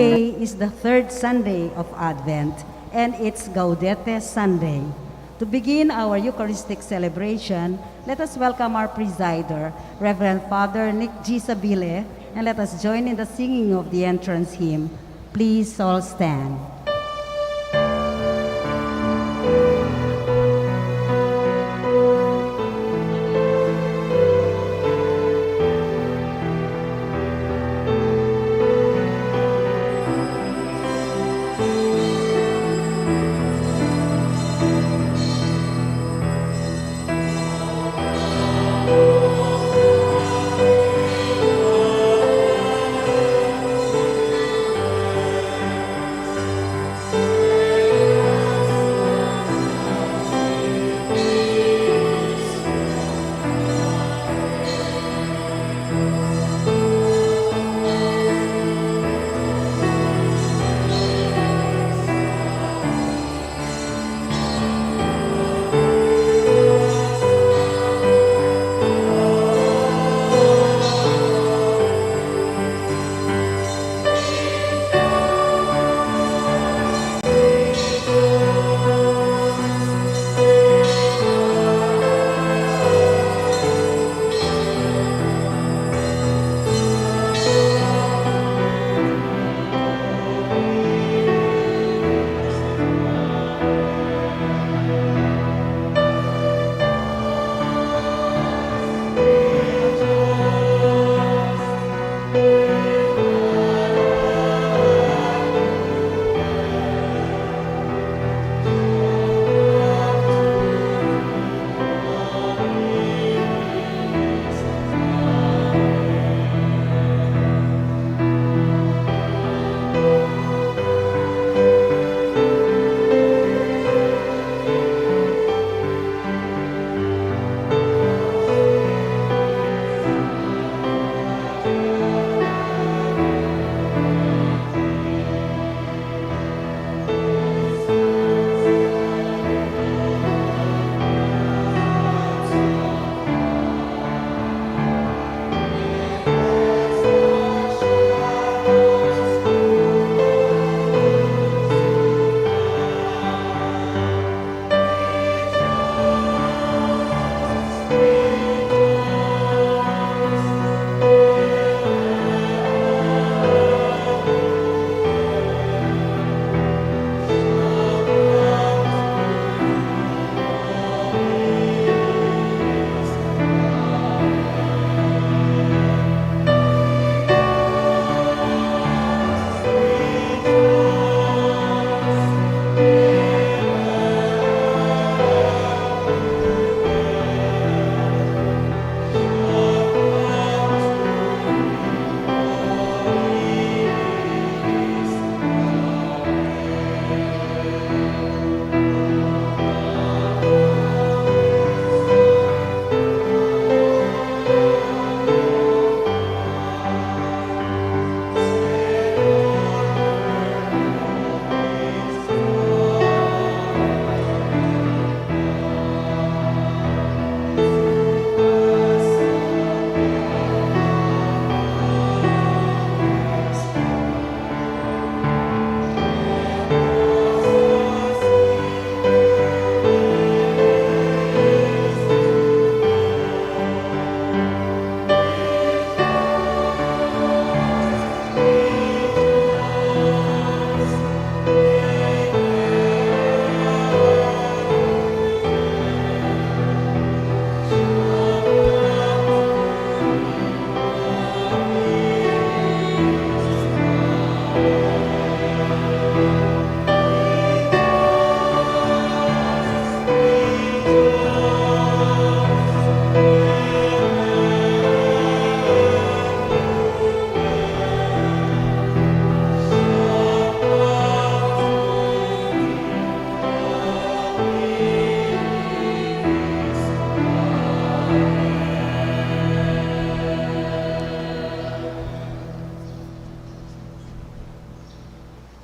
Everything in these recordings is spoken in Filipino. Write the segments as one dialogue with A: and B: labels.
A: Today is the third Sunday of Advent, and it's Gaudete Sunday. To begin our Eucharistic celebration, let us welcome our presider, Reverend Father Nick G. Sabile, and let us join in the singing of the entrance hymn. Please all stand.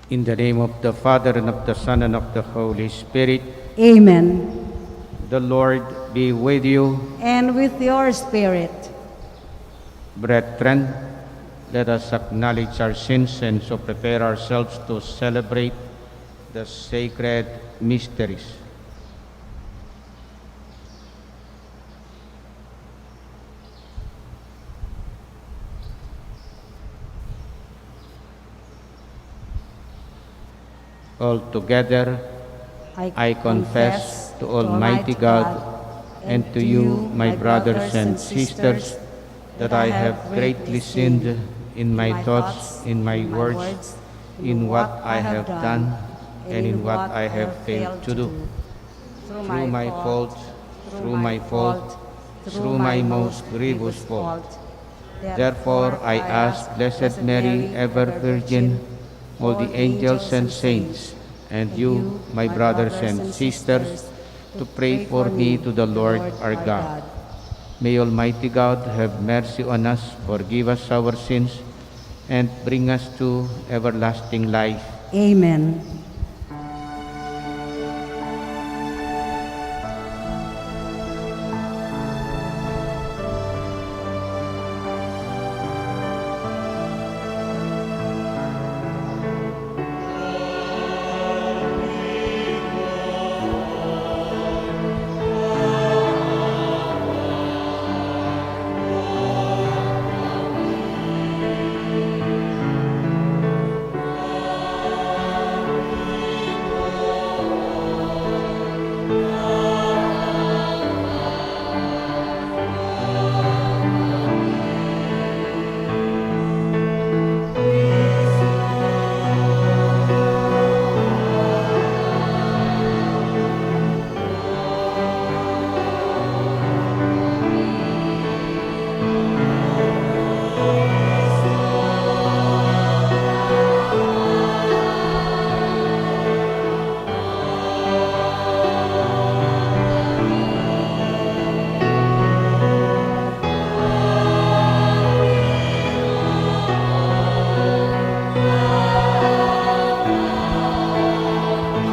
B: In the name of the Father, and of the Son, and of the Holy Spirit.
A: Amen.
B: The Lord be with you.
A: And with your spirit.
B: Brethren, let us acknowledge our sins and so prepare ourselves to celebrate the sacred mysteries. Altogether, I confess to Almighty God and to you, my brothers and sisters, that I have greatly sinned in my thoughts, in my words, in what I have done, and in what I have failed to do. Through my fault, through my most grievous fault. Therefore, I ask Blessed Mary, ever Virgin, all the angels and saints, and you, my brothers and sisters, to pray for me to the Lord our God. May Almighty God have mercy on us, forgive us our sins, and bring us to everlasting life.
A: Amen.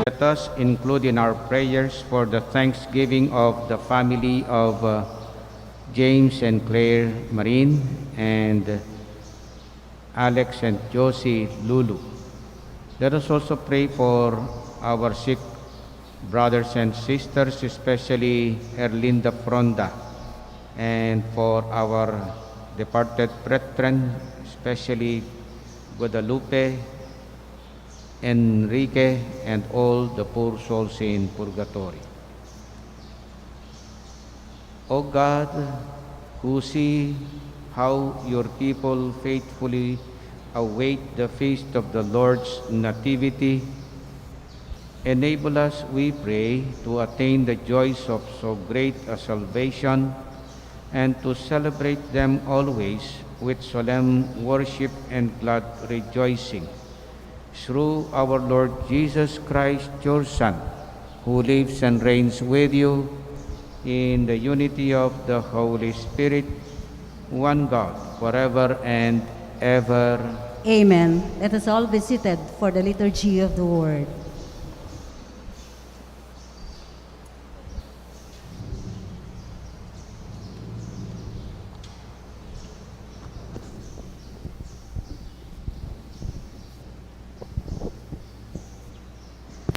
B: Let us include in our prayers for the thanksgiving of the family of James and Claire Marin and Alex and Josie Lulu. Let us also pray for our sick brothers and sisters, especially Erlinda Fronda, and for our departed brethren, especially Guadalupe, Enrique, and all the poor souls in purgatory. O God, who see how your people faithfully await the feast of the Lord's Nativity, enable us, we pray, to attain the joys of so great a salvation and to celebrate them always with solemn worship and glad rejoicing. Through our Lord Jesus Christ, your Son, who lives and reigns with you in the unity of the Holy Spirit, one God, forever and ever.
A: Amen. Let us all be seated for the liturgy of the Word.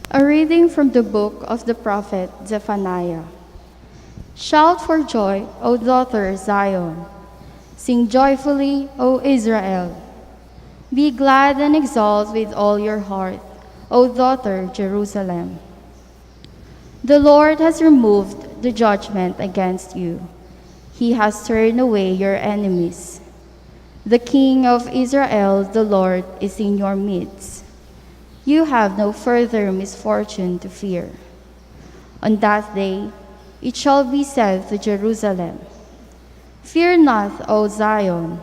C: A reading from the book of the prophet Zephaniah. Shout for joy, O daughter Zion. Sing joyfully, O Israel. Be glad and exult with all your heart, O daughter Jerusalem. The Lord has removed the judgment against you. He has turned away your enemies. The King of Israel, the Lord, is in your midst. You have no further misfortune to fear. On that day, it shall be said to Jerusalem, Fear not, O Zion,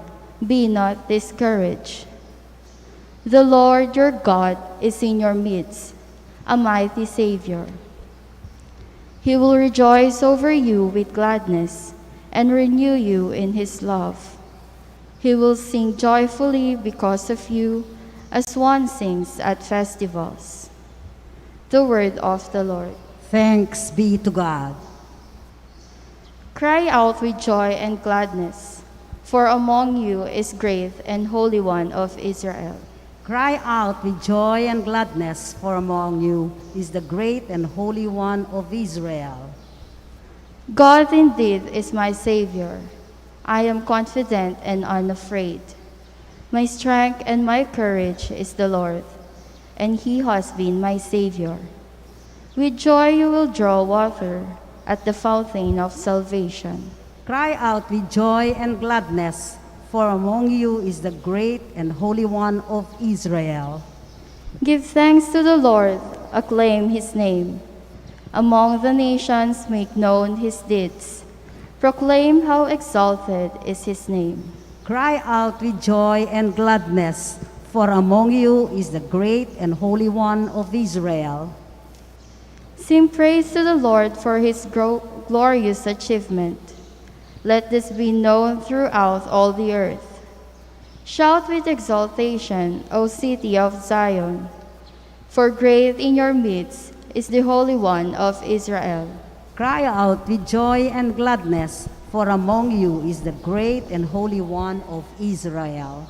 C: be not discouraged. The Lord your God is in your midst, a mighty Savior. He will rejoice over you with gladness and renew you in his love. He will sing joyfully because of you, as one sings at festivals. The word of the Lord.
A: Thanks be to God.
C: Cry out with joy and gladness. For among you is great and Holy One of Israel.
A: Cry out with joy and gladness, for among you is the great and Holy One of Israel.
C: God indeed is my Savior. I am confident and unafraid. My strength and my courage is the Lord, and He has been my Savior. With joy you will draw water at the fountain of salvation.
A: Cry out with joy and gladness, for among you is the great and Holy One of Israel.
C: Give thanks to the Lord, acclaim His name. Among the nations make known His deeds. Proclaim how exalted is His name.
A: Cry out with joy and gladness, for among you is the great and Holy One of Israel.
C: Sing praise to the Lord for His glorious achievement. Let this be known throughout all the earth. Shout with exultation, O city of Zion, for great in your midst is the Holy One of Israel.
A: Cry out with joy and gladness, for among you is the great and Holy One of Israel.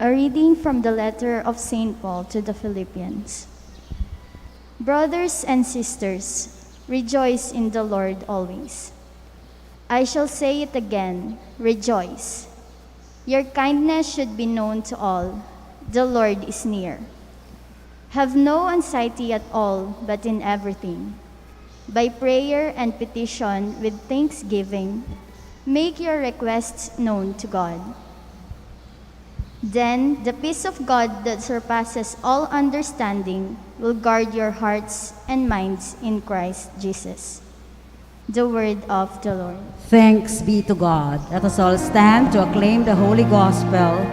D: A reading from the letter of St. Paul to the Philippians. Brothers and sisters, rejoice in the Lord always. I shall say it again, rejoice. Your kindness should be known to all. The Lord is near. Have no anxiety at all, but in everything. By prayer and petition with thanksgiving, make your requests known to God. Then the peace of God that surpasses all understanding will guard your hearts and minds in Christ Jesus. The word of the Lord.
A: Thanks be to God. Let us all stand to acclaim the Holy Gospel.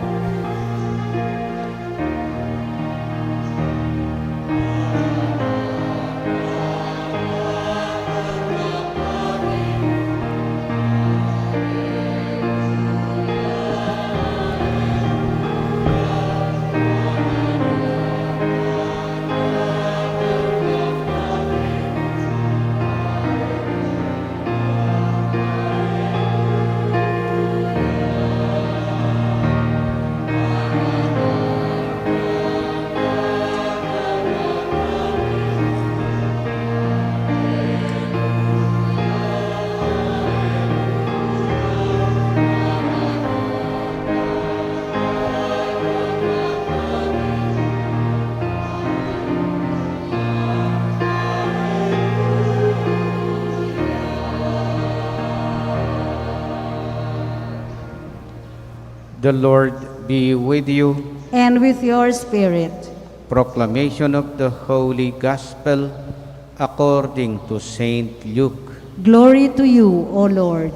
B: The Lord be with you.
A: And with your spirit.
B: Proclamation of the Holy Gospel according to Saint Luke.
A: Glory to you, O Lord.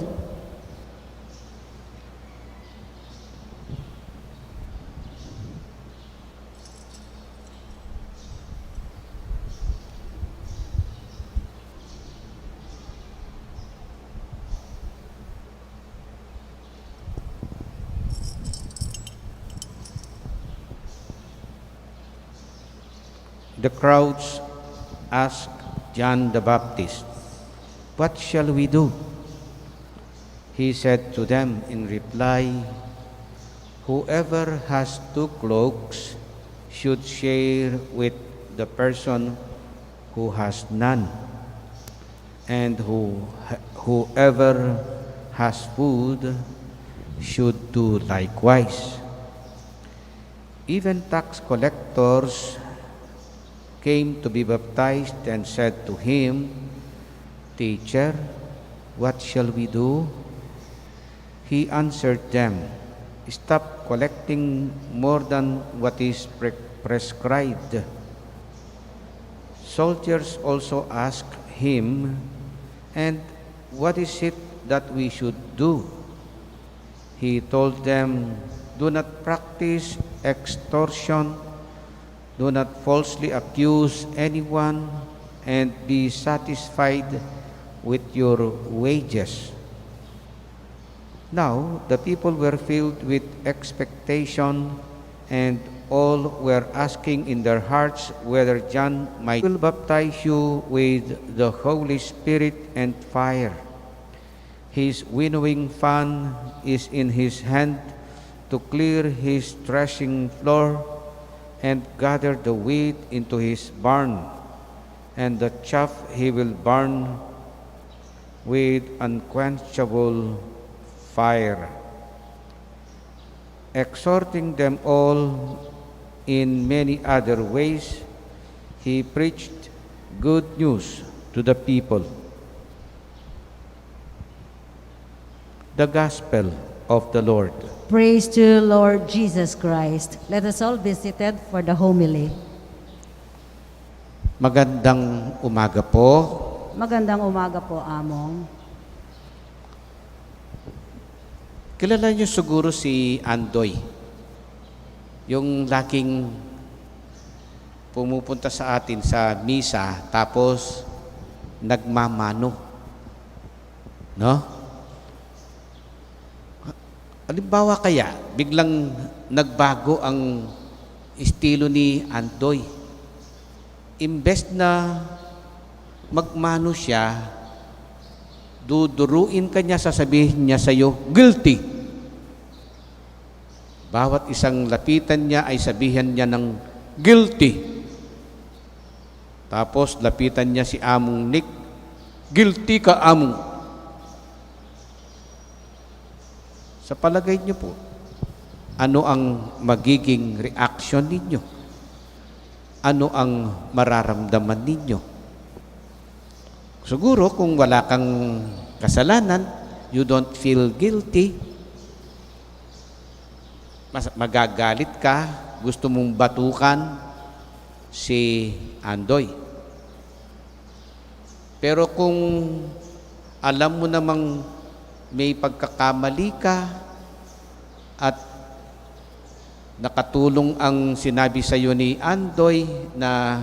B: The crowds asked John the Baptist, "What shall we do?" He said to them in reply, "Whoever has 2 cloaks should share with the person who has none, and whoever has food should do likewise." Even tax collectors came to be baptized and said to him, "Teacher, what shall we do?" He answered them, "Stop collecting more than what is prescribed." Soldiers also asked him, "And what is it that we should do?" He told them, "Do not practice extortion. Do not falsely accuse anyone, and be satisfied with your wages. Now the people were filled with expectation, and all were asking in their hearts whether John might will baptize you with the Holy Spirit and fire. His winnowing fan is in his hand to clear his threshing floor and gather the wheat into his barn, and the chaff he will burn with unquenchable fire. Exhorting them all in many other ways, he preached good news to the people. The Gospel of the Lord.
A: Praise to Lord Jesus Christ. Let us all be seated for the homily.
B: Magandang umaga po.
A: Magandang umaga po, Among.
B: Kilala niyo siguro si Andoy, yung laking pumupunta sa atin sa misa tapos nagmamano. No? Halimbawa kaya, biglang nagbago ang estilo ni Andoy. Imbes na magmano siya, duduruin ka niya, sasabihin niya sa iyo, guilty. Bawat isang lapitan niya ay sabihan niya ng guilty. Tapos lapitan niya si Among Nick, guilty ka, Among. Sa palagay niyo po, ano ang magiging reaction ninyo? Ano ang mararamdaman ninyo? Siguro kung wala kang kasalanan, you don't feel guilty, magagalit ka, gusto mong batukan si Andoy. Pero kung alam mo namang may pagkakamali ka at nakatulong ang sinabi sa iyo ni Andoy na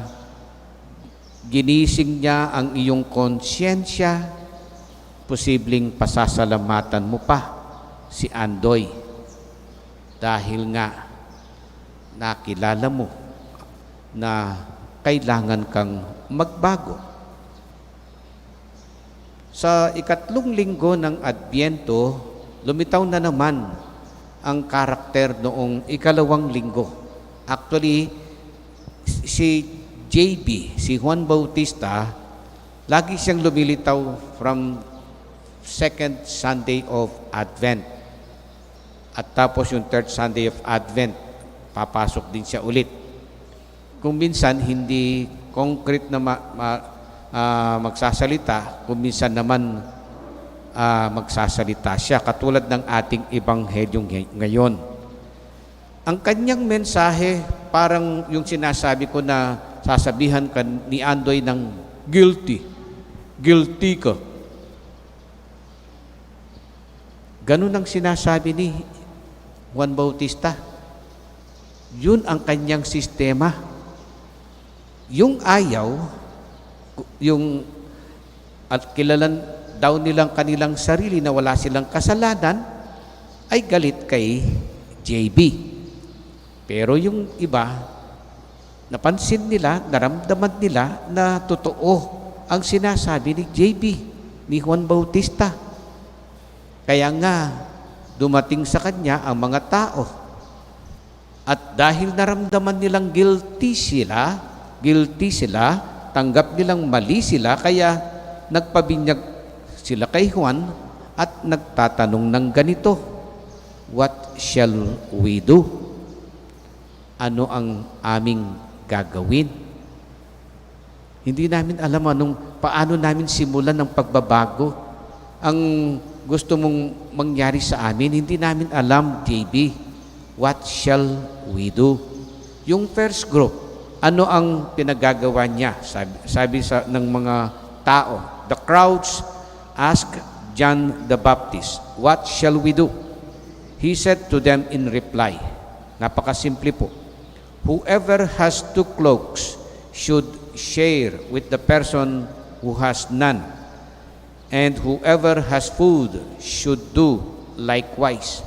B: ginising niya ang iyong konsyensya, posibleng pasasalamatan mo pa si Andoy dahil nga nakilala mo na kailangan kang magbago. Sa ikatlong linggo ng Adbyento, lumitaw na naman ang karakter noong ikalawang linggo. Actually, si JB, si Juan Bautista, lagi siyang lumilitaw from second Sunday of Advent. At tapos yung third Sunday of Advent, papasok din siya ulit. Kung minsan, hindi concrete na magsasalita, kung minsan naman magsasalita siya, katulad ng ating ebanghelyo ngayon. Ang kanyang mensahe, parang yung sinasabi ko na sasabihan ka ni Andoy ng guilty. Guilty ka. Ganun ang sinasabi ni Juan Bautista. Yun ang kanyang sistema. Yung ayaw, yung at kilalan daw nilang kanilang sarili na wala silang kasalanan, ay galit kay JB. Pero yung iba, napansin nila, naramdaman nila na totoo ang sinasabi ni JB, ni Juan Bautista. Kaya nga, dumating sa kanya ang mga tao. At dahil naramdaman nilang guilty sila, tanggap nilang mali sila, kaya nagpabinyag sila kay Juan at nagtatanong ng ganito, what shall we do? Ano ang aming gagawin? Hindi namin alam paano namin simulan ng pagbabago. Ang gusto mong mangyari sa amin, hindi namin alam, JB. What shall we do? Yung first group, ano ang pinagagawa niya? Sabi ng mga tao, the crowds asked John the Baptist, what shall we do? He said to them in reply, napakasimple po, whoever has 2 cloaks, should share with the person who has none, and whoever has food should do likewise.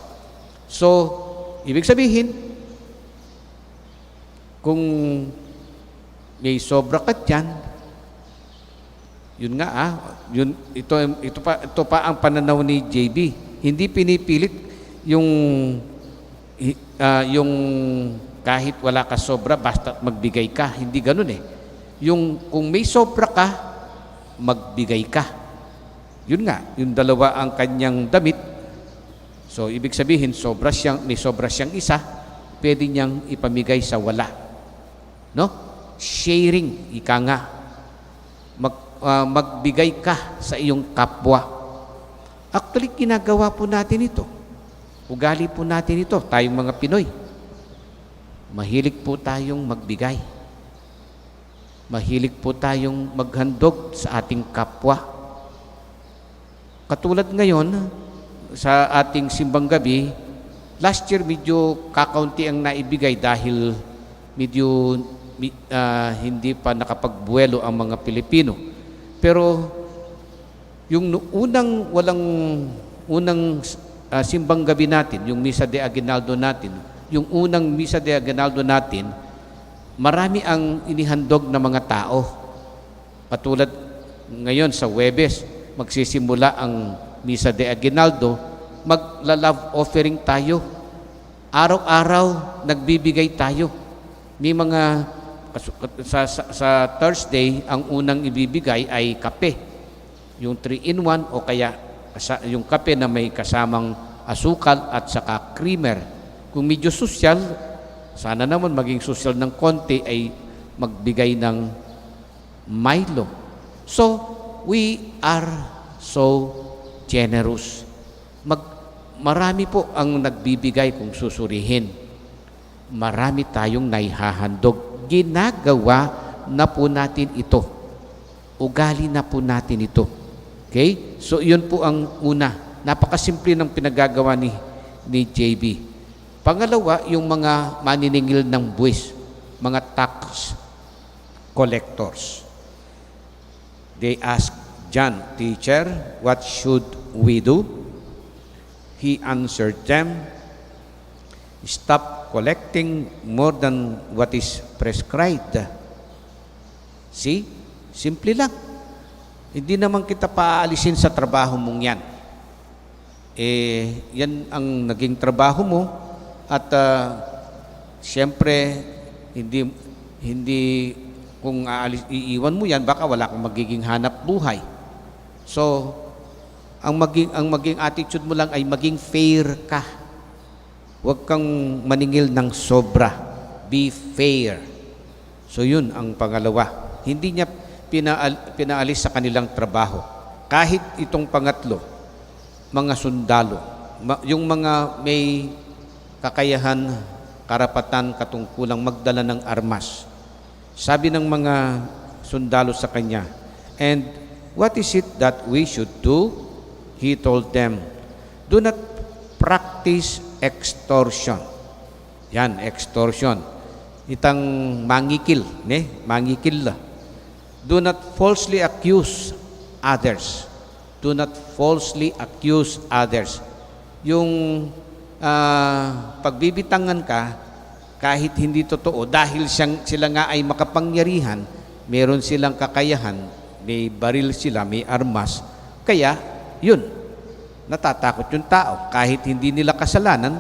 B: So, ibig sabihin, kung may sobra ka dyan, yun nga ito pa ang pananaw ni JB. Hindi pinipilit yung kahit wala ka sobra, basta magbigay ka. Hindi ganun eh. Yung kung may sobra ka, magbigay ka. Yun nga, yung dalawa ang kanyang damit. So, ibig sabihin, may sobra siyang isa, pwede niyang ipamigay sa wala. No? Sharing, ika nga. Magbigay ka sa iyong kapwa. Actually, ginagawa po natin ito. Ugali po natin ito, tayong mga Pinoy. Mahilig po tayong magbigay. Mahilig po tayong maghandog sa ating kapwa. Katulad ngayon, sa ating simbang gabi, last year medyo kakaunti ang naibigay dahil medyo hindi pa nakapagbuwelo ang mga Pilipino. Pero yung unang simbang gabi natin, yung Misa de Aguinaldo natin, yung unang Misa de Aguinaldo natin, marami ang inihandog na mga tao. Katulad ngayon sa Huwebes, magsisimula ang Misa de Aguinaldo, magla-love offering tayo. Araw-araw nagbibigay tayo. May mga sa Thursday, ang unang ibibigay ay kape. Yung 3-in-1 o kaya yung kape na may kasamang asukal at saka creamer. Kung medyo sosyal, sana naman maging sosyal ng konti ay magbigay ng Milo. So, we are so generous. Marami po ang nagbibigay kung susurihin. Marami tayong naihahandog. Ginagawa na po natin ito. Ugali na po natin ito. Okay? So, yun po ang una. Napakasimple ng pinagagawa ni JB. Pangalawa, yung mga maniningil ng buwis, mga tax collectors. They asked John, "Teacher, what should we do?" He answered them, "Stop collecting more than what is prescribed." See? Simple lang. Hindi naman kita paaalisin sa trabaho mong yan. Yan ang naging trabaho mo at siyempre hindi kung iiwan mo yan, baka wala kang magiging hanap buhay. So, ang maging attitude mo lang ay maging fair ka. Huwag kang maningil ng sobra. Be fair. So, yun ang pangalawa. Hindi niya pinaalis sa kanilang trabaho. Kahit itong pangatlo, mga sundalo, yung mga may kakayahan, karapatan, katungkulang magdala ng armas. Sabi ng mga sundalo sa kanya, "And what is it that we should do?" He told them, "Do not practice extortion." Yan, extortion. Itang mangikil, mangikil. Do not falsely accuse others. Do not falsely accuse others. Yung pagbibitangan ka, kahit hindi totoo, dahil sila nga ay makapangyarihan, meron silang kakayahan, may baril sila, may armas, kaya yun, natatakot yung tao. Kahit hindi nila kasalanan,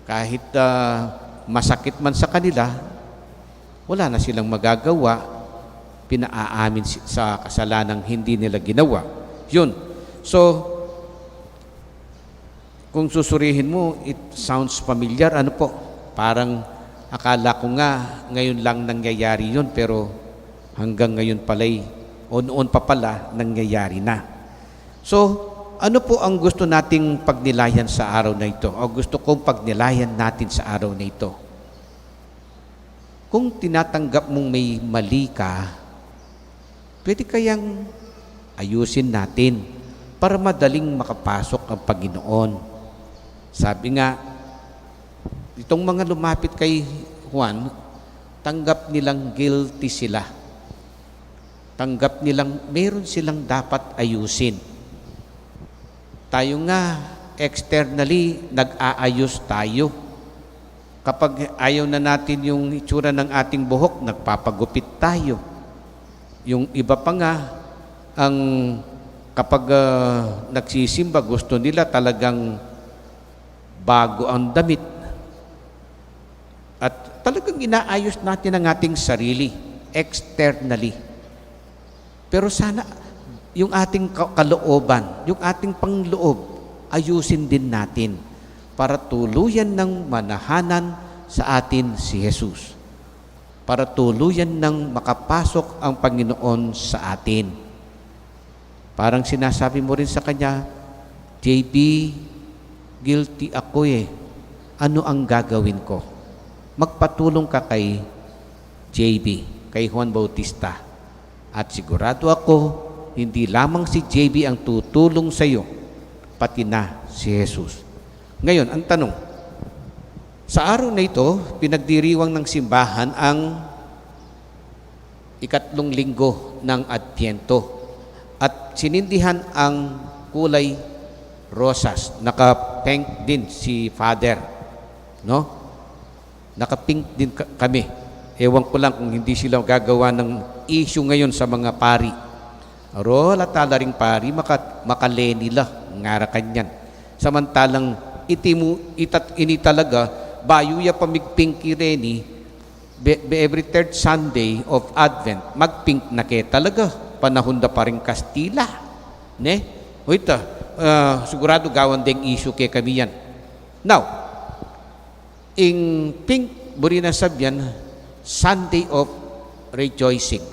B: kahit masakit man sa kanila, wala na silang magagawa, pinaaamin sa kasalanang hindi nila ginawa. Yun. So, kung susurihin mo, it sounds familiar. Ano po? Parang akala ko nga ngayon lang nangyayari yun, pero hanggang ngayon pala'y, o noon pa pala, nangyayari na. So, ano po ang gusto nating pagnilayan sa araw na ito? O gusto kong pagnilayan natin sa araw na ito? Kung tinatanggap mong may mali ka, pwede kayang ayusin natin para madaling makapasok ang Panginoon. Sabi nga, itong mga lumapit kay Juan, tanggap nilang guilty sila. Tanggap nilang meron silang dapat ayusin. Tayo nga, externally, nag-aayos tayo. Kapag ayaw na natin yung itsura ng ating buhok, nagpapagupit tayo. Yung iba pa nga, ang kapag nagsisimba, gusto nila talagang bago ang damit. At talagang inaayos natin ang ating sarili, externally. Pero sana, yung ating kalooban, yung ating pangloob, ayusin din natin para tuluyan ng manahanan sa atin si Jesus. Para tuluyan ng makapasok ang Panginoon sa atin. Parang sinasabi mo rin sa kanya, JB, guilty ako eh. Ano ang gagawin ko? Magpatulong ka kay JB, kay Juan Bautista. At sigurado ako, hindi lamang si JB ang tutulong sa iyo, pati na si Jesus. Ngayon, ang tanong, sa araw na ito, pinagdiriwang ng simbahan ang ikatlong linggo ng Adbyento at sinindihan ang kulay rosas. Naka-pink din si Father, no? Naka-pink din kami. Ewan ko lang kung hindi sila gagawa ng issue ngayon sa mga pari. Arola tala ring pari, makaleni la, ngara kanyan. Samantalang ini talaga, bayo ya pamigpinki reni, every third Sunday of Advent, magpink na ke talaga, panahon da pa rin Kastila. Ne? Wait, sigurado gawan ding issue ke kami yan. Now, in pink, buri na sabyan, Sunday of rejoicing.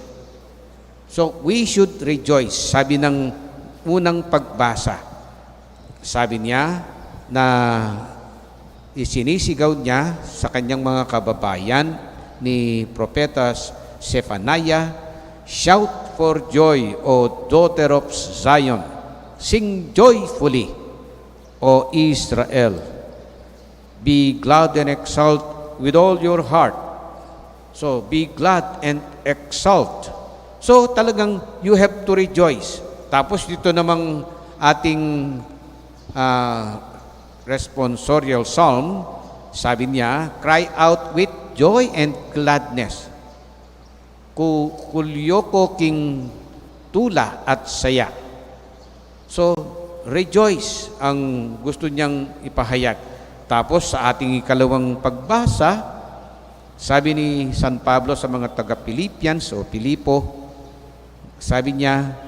B: So, we should rejoice. Sabi ng unang pagbasa, sabi niya na isinisigaw niya sa kanyang mga kababayan ni Propetas Zephaniah, "Shout for joy, O daughter of Zion. Sing joyfully, O Israel. Be glad and exult with all your heart." So, be glad and exult. So, talagang you have to rejoice. Tapos dito namang ating responsorial psalm, sabi niya, cry out with joy and gladness. Kulyoko king tula at saya. So, rejoice ang gusto niyang ipahayag. Tapos sa ating ikalawang pagbasa, sabi ni San Pablo sa mga taga-Philippians o Pilipo, sabi niya,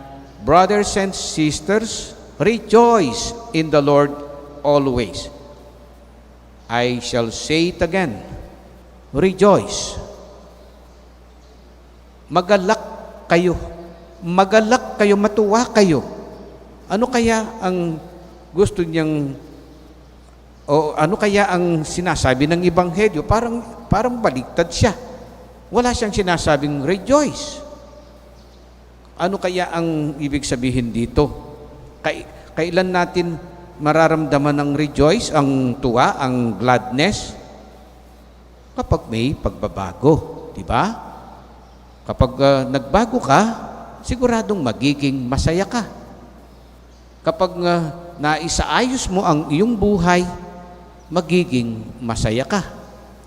B: brothers and sisters, rejoice in the Lord always. I shall say it again, rejoice. Magalak kayo, matuwa kayo. Ano kaya ang gusto niyang o ano kaya ang sinasabi ng Ebanghelyo? Parang baliktad siya. Wala siyang sinasabing rejoice. Ano kaya ang ibig sabihin dito? Kailan natin mararamdaman ang rejoice, ang tuwa, ang gladness? Kapag may pagbabago, di ba? Kapag nagbago ka, siguradong magiging masaya ka. Kapag naisaayos mo ang iyong buhay, magiging masaya ka.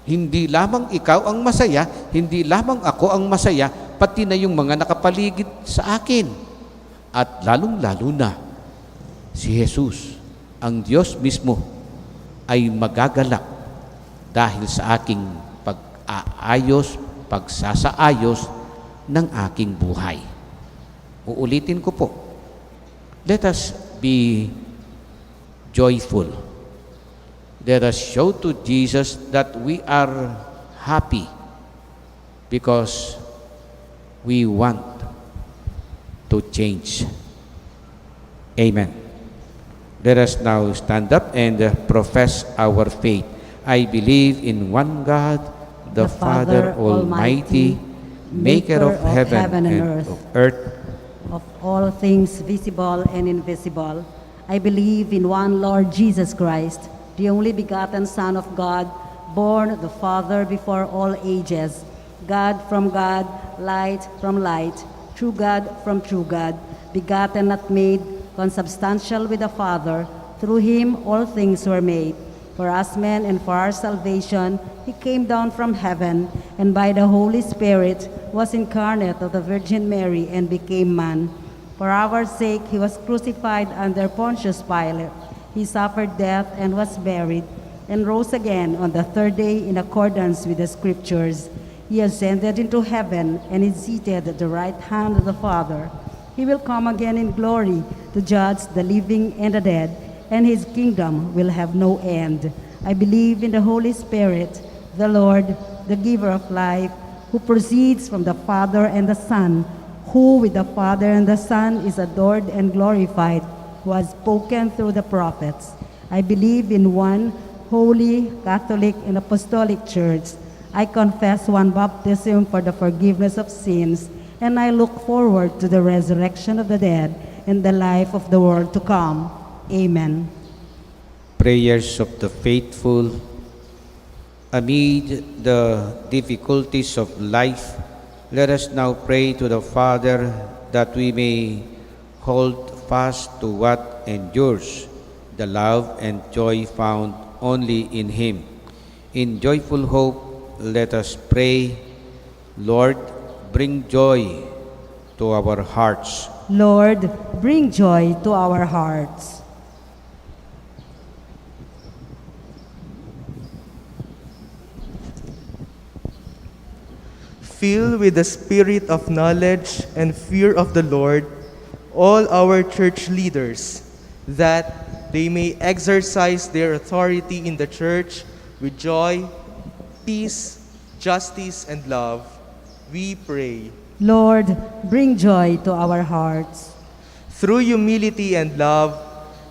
B: Hindi lamang ikaw ang masaya, hindi lamang ako ang masaya, pati na yung mga nakapaligid sa akin. At lalong-lalo na, si Jesus, ang Diyos mismo, ay magagalak dahil sa aking pag-aayos, pagsasaayos ng aking buhay. Uulitin ko po, let us be joyful. Let us show to Jesus that we are happy because we want to change. Amen. Let us now stand up and profess our faith. I believe in one God, the Father Almighty, maker of heaven and of earth,
A: of all things visible and invisible. I believe in one Lord Jesus Christ, the only begotten Son of God, born of the Father before all ages, God from God, light from light, true God from true God, begotten, not made, consubstantial with the Father. Through him all things were made. For us men and for our salvation, he came down from heaven, and by the Holy Spirit was incarnate of the Virgin Mary and became man. For our sake he was crucified under Pontius Pilate. He suffered death and was buried, and rose again on the third day in accordance with the Scriptures. He ascended into heaven and is seated at the right hand of the Father. He will come again in glory to judge the living and the dead, and his kingdom will have no end. I believe in the Holy Spirit, the Lord, the giver of life, who proceeds from the Father and the Son, who with the Father and the Son is adored and glorified, who has spoken through the prophets. I believe in one holy, Catholic, and Apostolic Church. I confess one baptism for the forgiveness of sins, and I look forward to the resurrection of the dead and the life of the world to come. Amen.
B: Prayers of the faithful. Amid the difficulties of life, let us now pray to the Father that we may hold fast to what endures, the love and joy found only in him. In joyful hope, let us pray, Lord, bring joy to our hearts.
A: Lord, bring joy to our hearts.
E: Fill with the spirit of knowledge and fear of the Lord all our church leaders, that they may exercise their authority in the church with joy, peace, justice, and love. We pray.
A: Lord, bring joy to our hearts.
E: Through humility and love,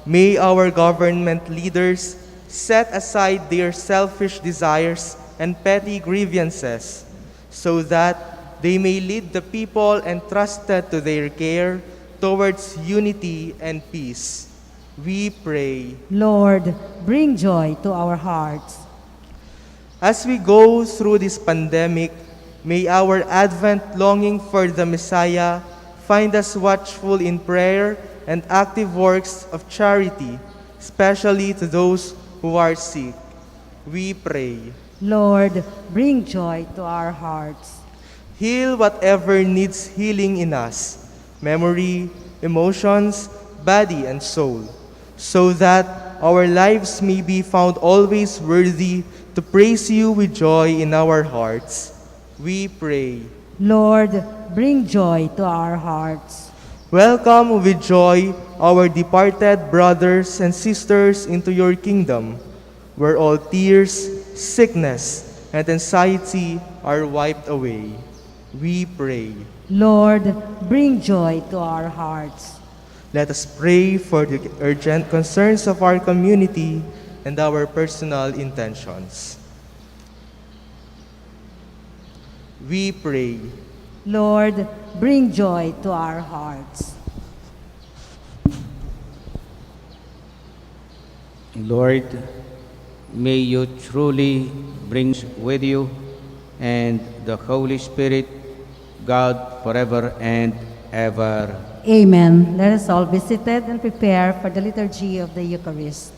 E: may our government leaders set aside their selfish desires and petty grievances, so that they may lead the people entrusted to their care towards unity and peace. We pray.
A: Lord, bring joy to our hearts.
E: As we go through this pandemic, may our Advent longing for the Messiah find us watchful in prayer and active works of charity, especially to those who are sick. We pray.
A: Lord, bring joy to our hearts.
E: Heal whatever needs healing in us, memory, emotions, body, and soul, so that our lives may be found always worthy to praise you with joy in our hearts. We pray.
A: Lord, bring joy to our hearts.
E: Welcome with joy our departed brothers and sisters into your kingdom, where all tears, sickness, and anxiety are wiped away. We pray.
A: Lord, bring joy to our hearts.
E: Let us pray for the urgent concerns of our community and our personal intentions. We pray.
A: Lord, bring joy to our hearts.
B: Lord, may you truly bring with you and the Holy Spirit, God forever and ever.
A: Amen. Let us all be seated and prepare for the liturgy of the Eucharist.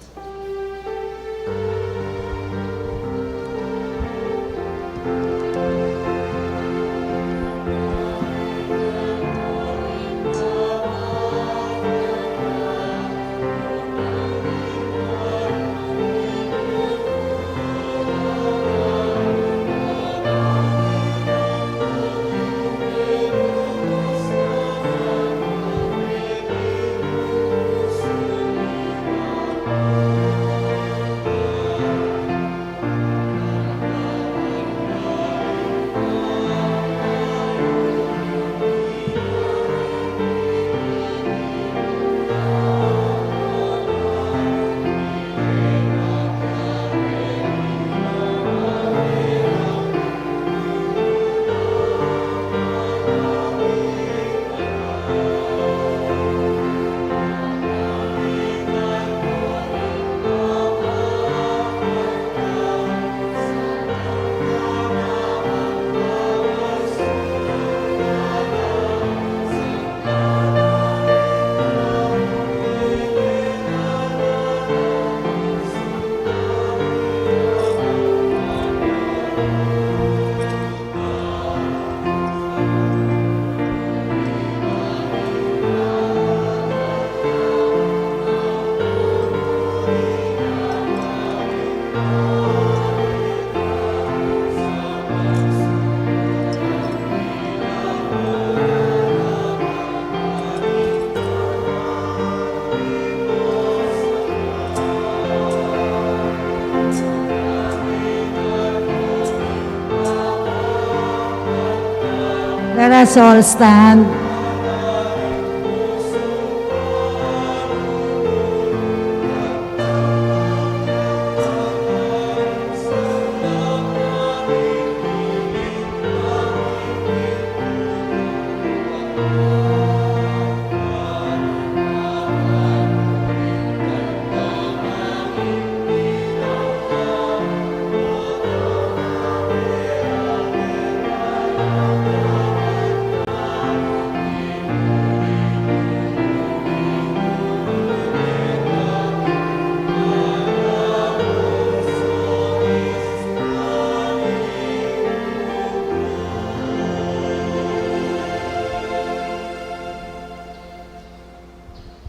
A: us all stand.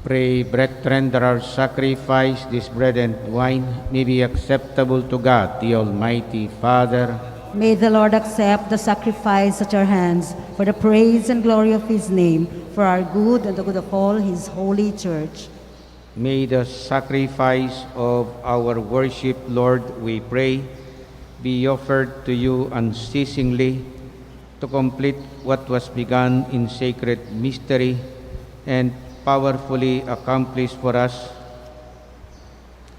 B: Pray, brethren, that our sacrifice, this bread and wine, may be acceptable to God, the Almighty Father.
A: May the Lord accept the sacrifice at your hands for the praise and glory of his name, for our good and the good of all his holy church.
B: May the sacrifice of our worship, Lord, we pray, be offered to you unceasingly to complete what was begun in sacred mystery and powerfully accomplish for us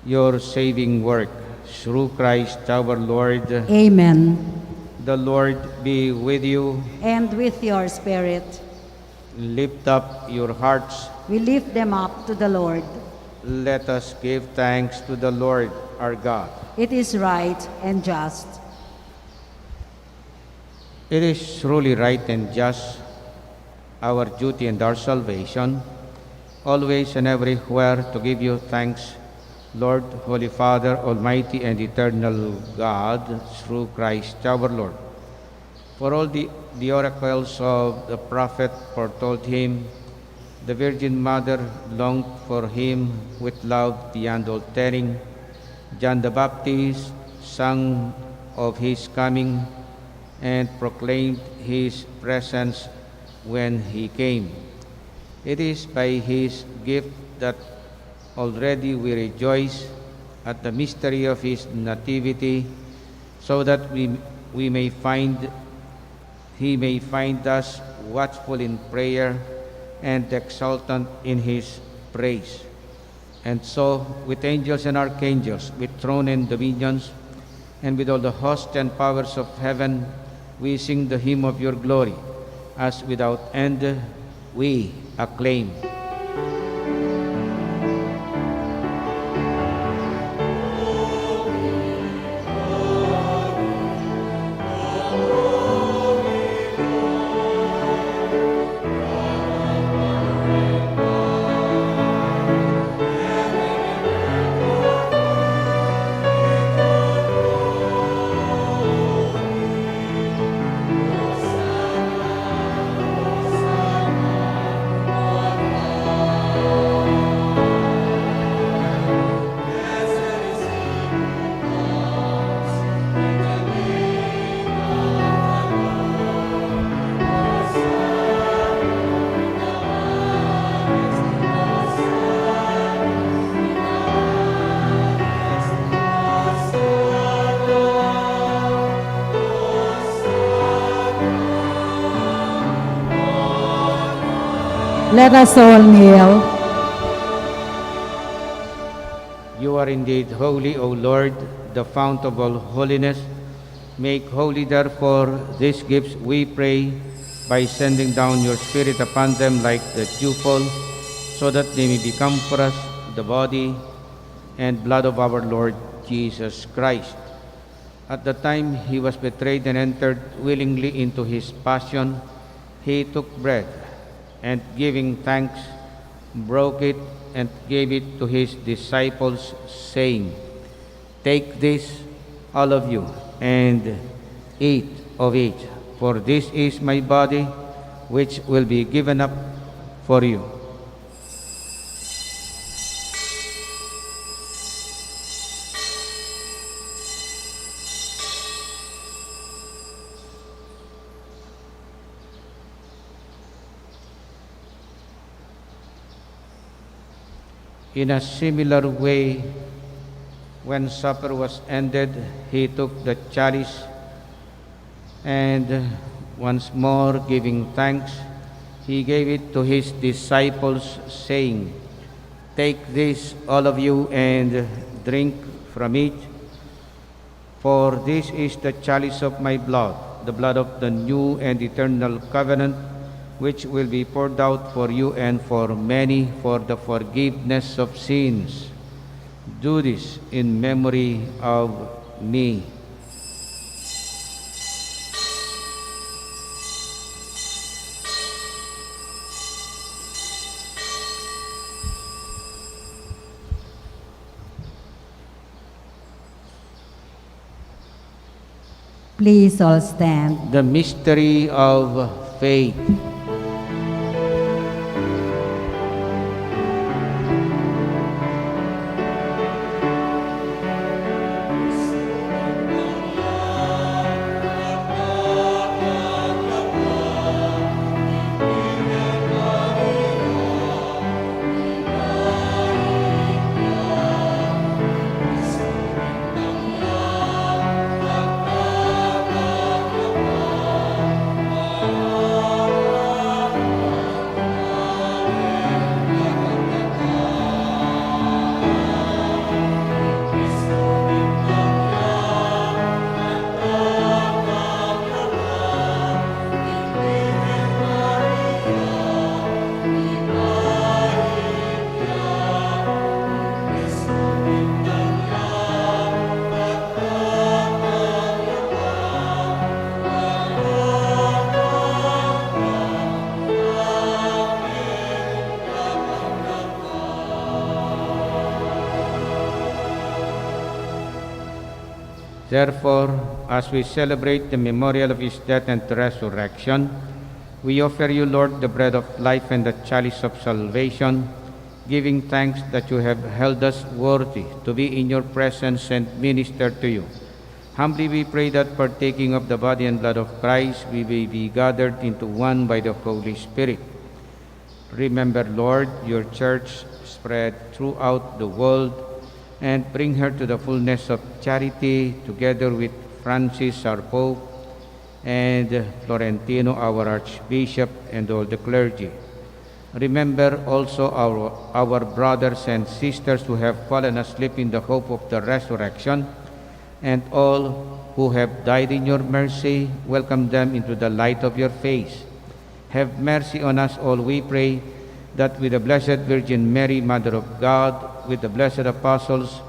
B: your saving work. Through Christ our Lord.
A: Amen.
B: The Lord be with you.
A: And with your spirit,
B: Lift up your hearts.
A: we lift them up to the Lord.
B: Let us give thanks to the Lord our God.
A: It is right and just.
B: It is truly right and just, our duty and our salvation, always and everywhere to give you thanks, Lord, Holy Father, Almighty and Eternal God, through Christ our Lord. For all the oracles of the prophet foretold him, the Virgin Mother longed for him with love beyond all telling. John the Baptist sang of his coming and proclaimed his presence when he came. It is by his gift that already we rejoice at the mystery of his nativity, so that he may find us watchful in prayer and exultant in his praise. And so, with angels and archangels, with throne and dominions, and with all the hosts and powers of heaven, we sing the hymn of your glory, as without end we acclaim.
A: Let us all kneel.
B: You are indeed holy, O Lord, the fount of all holiness. Make holy, therefore, these gifts, we pray, by sending down your Spirit upon them like the dewfall, so that they may become for us the body and blood of our Lord Jesus Christ. At the time he was betrayed and entered willingly into his passion, he took bread, and giving thanks, broke it and gave it to his disciples, saying, "Take this, all of you, and eat of it, for this is my body, which will be given up for you." In a similar way, when supper was ended, he took the chalice, and Once more giving thanks, he gave it to his disciples, saying, "Take this, all of you, and drink from it, for this is the chalice of my blood, the blood of the new and eternal covenant, which will be poured out for you and for many for the forgiveness of sins. Do this in memory of me."
A: Please all stand.
B: The mystery of faith. Therefore, as we celebrate the memorial of his death and resurrection, we offer you, Lord, the bread of life and the chalice of salvation, giving thanks that you have held us worthy to be in your presence and minister to you. Humbly we pray that partaking of the body and blood of Christ, we may be gathered into one by the Holy Spirit. Remember, Lord, your church spread throughout the world, and bring her to the fullness of charity, together with Francis, our Pope, and Florentino, our Archbishop, and all the clergy. Remember also our brothers and sisters who have fallen asleep in the hope of the resurrection, and all who have died in your mercy. Welcome them into the light of your face. Have mercy on us all, we pray, that with the Blessed Virgin Mary, Mother of God, with the blessed apostles,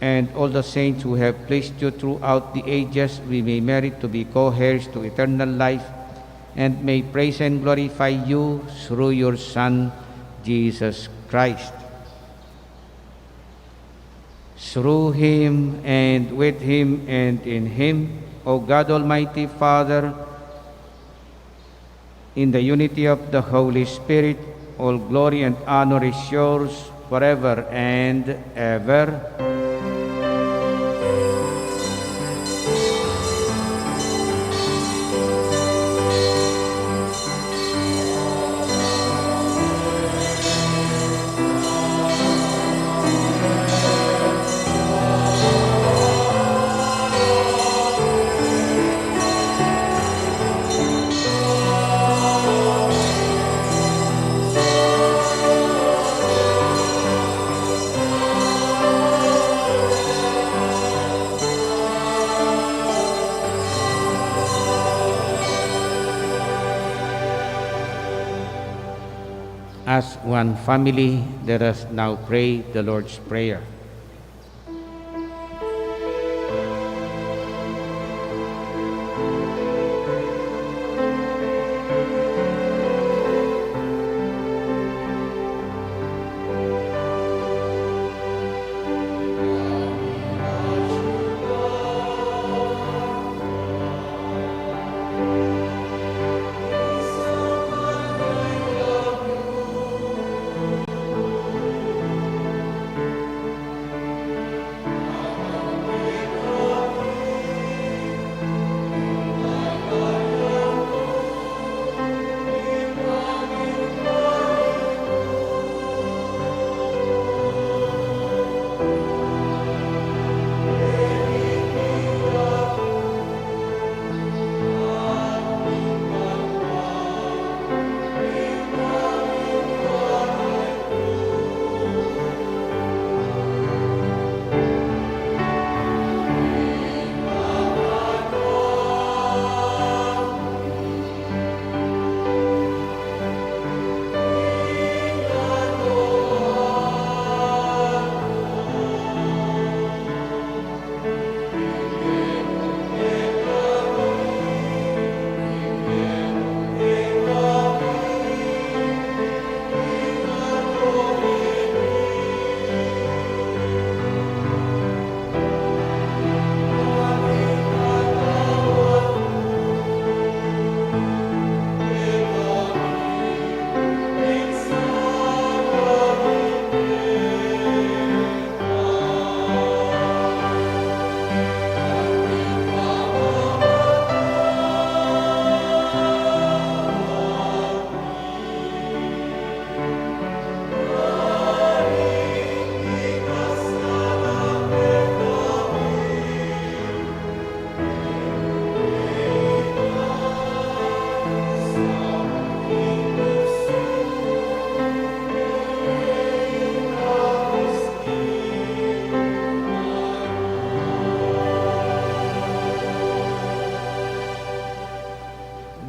B: and all the saints who have pleased you throughout the ages, we may merit to be co-heirs to eternal life, and may praise and glorify you through your Son, Jesus Christ. Through him, and with him, and in him, O God Almighty Father, in the unity of the Holy Spirit, all glory and honor is yours forever and ever. As one family, let us now pray the Lord's Prayer.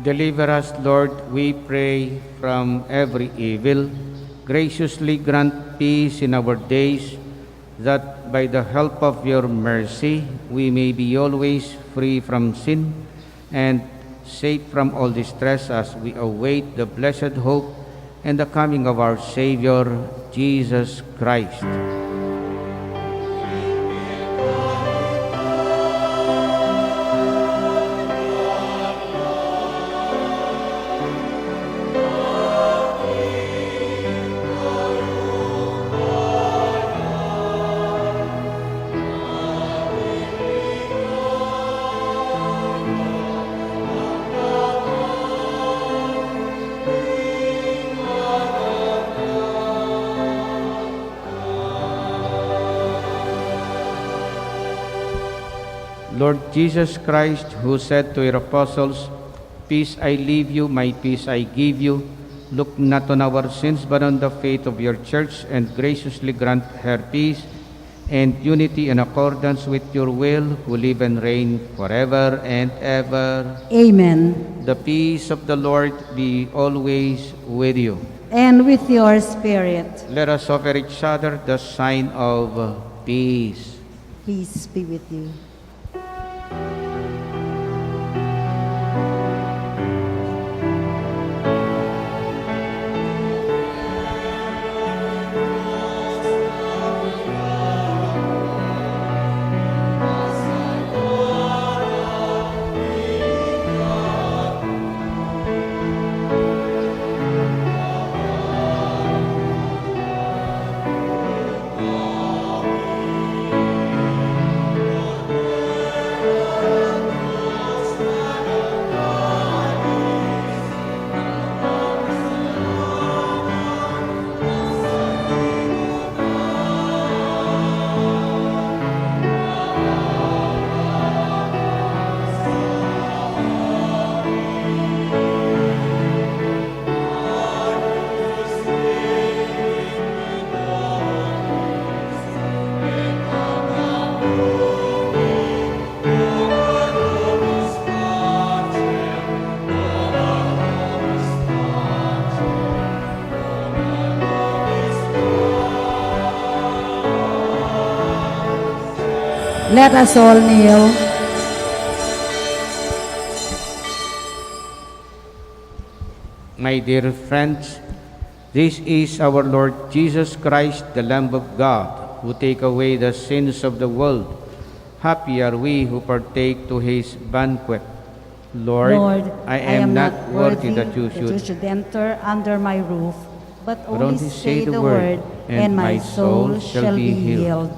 B: Deliver us, Lord, we pray, from every evil. Graciously grant peace in our days, that by the help of your mercy we may be always free from sin and safe from all distress as we await the blessed hope and the coming of our Savior, Jesus Christ. Lord Jesus Christ, who said to your apostles, "Peace I leave you, my peace I give you," look not on our sins, but on the faith of your church, and graciously grant her peace and unity in accordance with your will, who live and reign forever and ever.
A: Amen.
B: The peace of the Lord be always with you.
A: And with your spirit.
B: Let us offer each other the sign of peace.
A: Peace be with you. Let us all kneel.
B: My dear friends, this is our Lord Jesus Christ, the Lamb of God, who take away the sins of the world. Happy are we who partake to his banquet. Lord, I am not worthy that you should
A: enter under my roof, but
B: But
A: only say the word, and my soul shall be healed.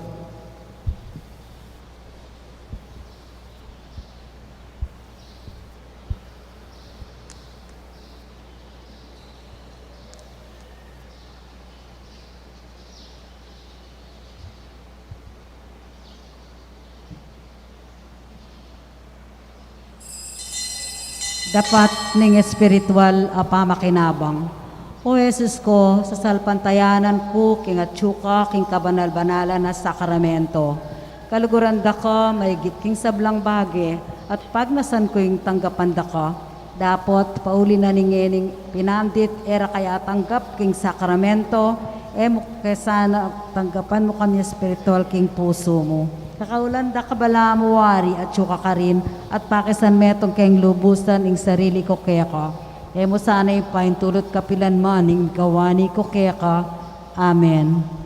A: Dapat ning espiritual a pamakinabang. O Jesus ko, sa salpantayanan ko, king atsuka, king kabanal-banalan na sakramento. Kaluguran da ka, may king sablang bagi, at pag nasan ko yung tanggapan da ka, dapat pauli na ningening pinandit, era kaya tanggap king sakramento, mo kesana tanggapan mo kami espiritual king puso mo. Kakaulan da kabala mo wari at suka ka rin at pakisan metong kayong lubusan ing sarili ko kaya ka. Mo sana ipaintulot kapilan man ing gawani ko kaya ka. Amen.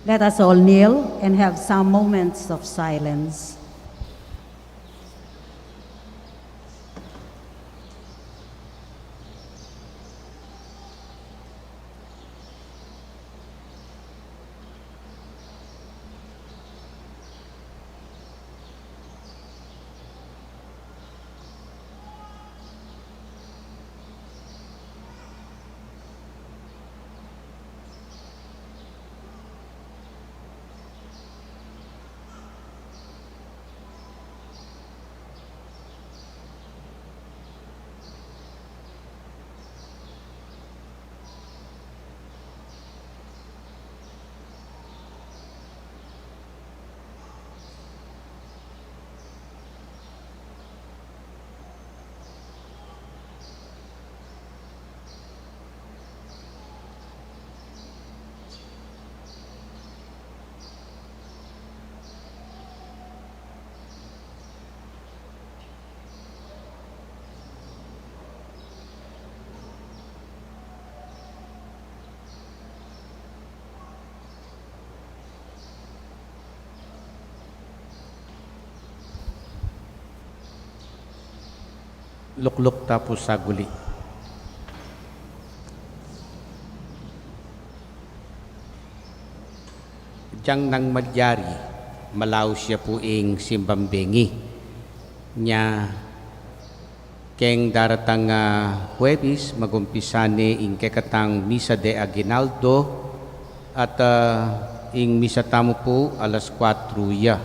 A: Let us all kneel and have some moments of silence.
B: Lukluk tapos saguli. Diyang nang magyari, malaw siya po ing simbambengi. Nya, keng daratang Huwebis, magumpisa ni ing kekatang Misa de Aguinaldo at ing misa tamo po alas 4 ya.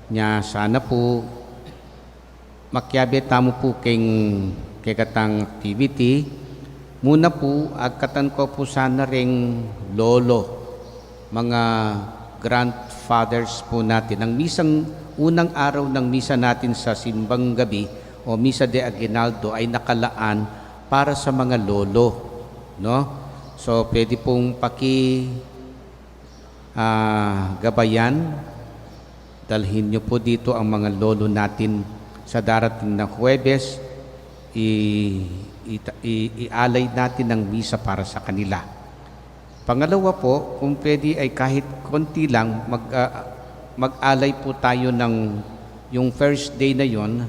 B: Nya, sana po makyabe tamo po kekatang activity. Muna po, agkatan ko po sana ring lolo, mga grandfathers po natin. Ang unang araw ng misa natin sa simbang gabi o Misa de Aguinaldo ay nakalaan para sa mga lolo. No? So, pwede pong gabayan, dalhin nyo po dito ang mga lolo natin sa darating na Huwebes, ialay natin ng misa para sa kanila. Pangalawa po, kung pwede ay kahit konti lang, mag-alay po tayo ng yung first day na yun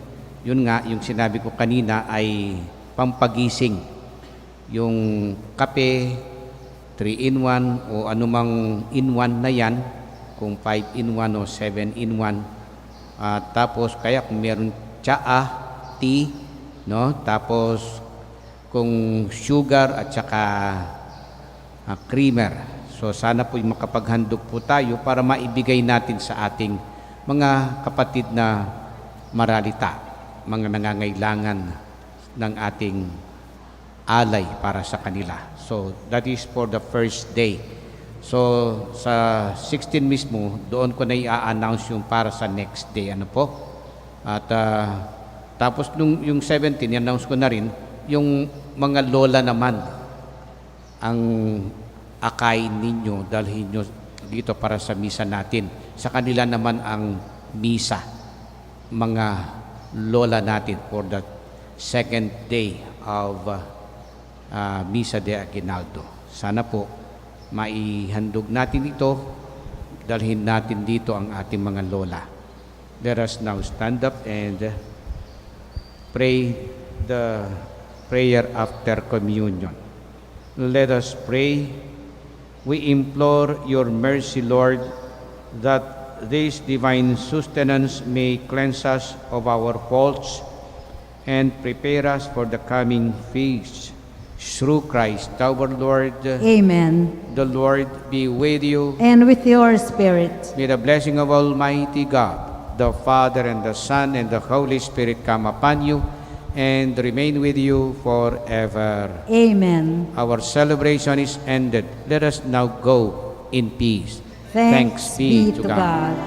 B: nga, yung sinabi ko kanina ay pampagising. Yung kape, 3-in-1 o anumang in-1 na yan, kung 5-in-1 o 7-in-1. Tapos kaya kung meron tsaa, tea, no? Tapos kung sugar at saka creamer. So sana po makapaghandog po tayo para maibigay natin sa ating mga kapatid na maralita, mga nangangailangan ng ating alay para sa kanila. So that is for the first day. So sa 16 mismo, doon ko na i-announce yung para sa next day. Ano po? At tapos yung 17, i-announce ko na rin, yung mga lola naman, ang akayin ninyo, dalhin nyo dito para sa misa natin. Sa kanila naman ang misa, mga lola natin for the second day of Misa de Aguinaldo. Sana po, maihandog natin ito, dalhin natin dito ang ating mga lola. Let us now stand up and pray the prayer after communion. Let us pray. We implore your mercy, Lord, that this divine sustenance may cleanse us of our faults and prepare us for the coming feast. Through Christ our Lord.
A: Amen.
B: The Lord be with you.
A: And with your spirit.
B: May the blessing of Almighty God, the Father and the Son and the Holy Spirit come upon you and remain with you forever.
A: Amen.
B: Our celebration is ended. Let us now go in peace.
A: Thanks be to God.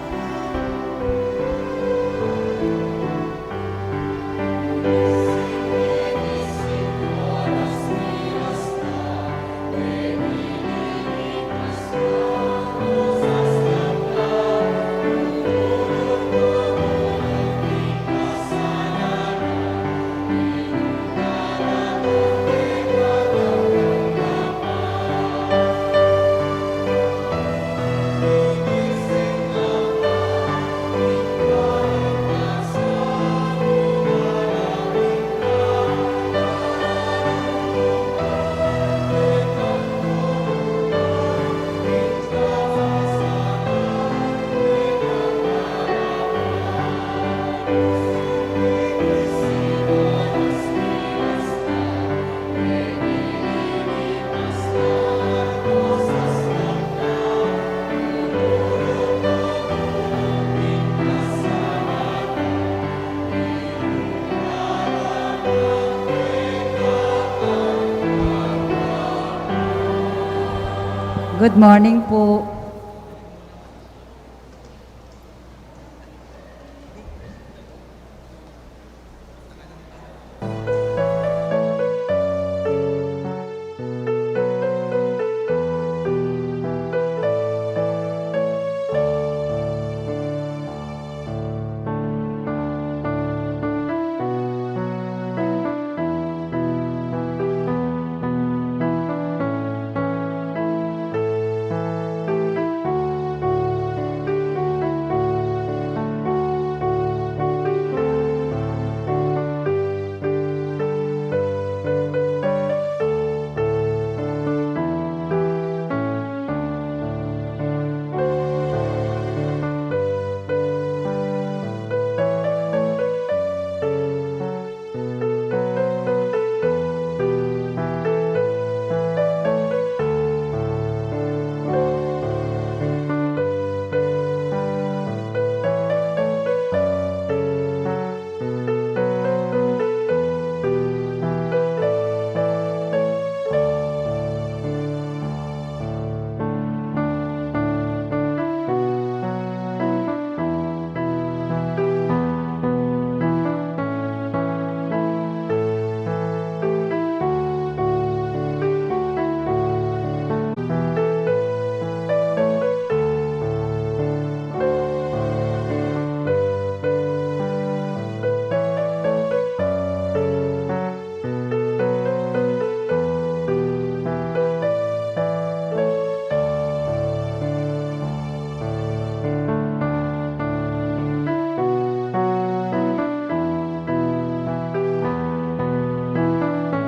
A: Good morning po.